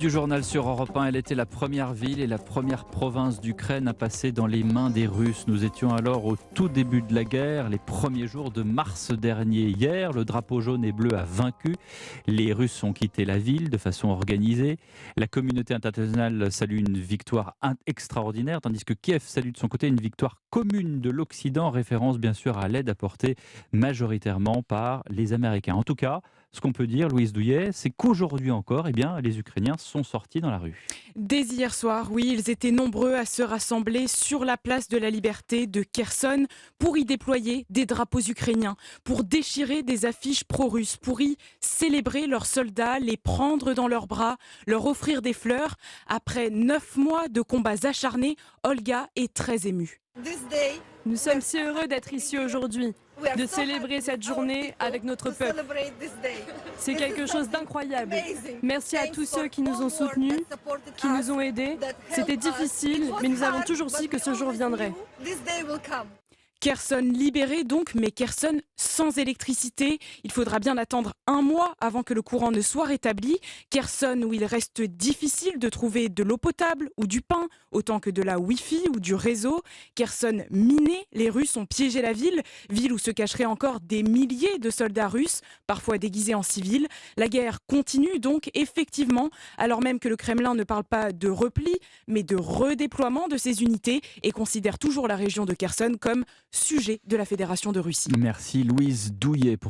Du journal sur Europe 1, elle était la première ville et la première province d'Ukraine à passer dans les mains des Russes. Nous étions alors au tout début de la guerre, les premiers jours de mars dernier. Hier, le drapeau jaune et bleu a vaincu. Les Russes ont quitté la ville de façon organisée. La communauté internationale salue une victoire extraordinaire, tandis que Kiev salue de son côté une victoire commune de l'Occident, référence bien sûr à l'aide apportée majoritairement par les Américains. En tout cas, ce qu'on peut dire, Louise Douillet, c'est qu'aujourd'hui encore, les Ukrainiens sont sortis dans la rue. Dès hier soir, oui, ils étaient nombreux à se rassembler sur la place de la Liberté de Kherson pour y déployer des drapeaux ukrainiens, pour déchirer des affiches pro-russes, pour y célébrer leurs soldats, les prendre dans leurs bras, leur offrir des fleurs. Après 9 mois de combats acharnés, Olga est très émue. Nous sommes si heureux d'être ici aujourd'hui, de célébrer cette journée avec notre peuple. C'est quelque chose d'incroyable. Merci à tous ceux qui nous ont soutenus, qui nous ont aidés. C'était difficile, mais nous avons toujours su que ce jour viendrait. Kherson libéré donc, mais Kherson sans électricité. Il faudra bien attendre 1 mois avant que le courant ne soit rétabli. Kherson où il reste difficile de trouver de l'eau potable ou du pain, autant que de la Wi-Fi ou du réseau. Kherson miné, les Russes ont piégé la ville, ville où se cacheraient encore des milliers de soldats russes, parfois déguisés en civils. La guerre continue donc effectivement, alors même que le Kremlin ne parle pas de repli, mais de redéploiement de ses unités et considère toujours la région de Kherson comme sujet de la Fédération de Russie. Merci Louise Douillet pour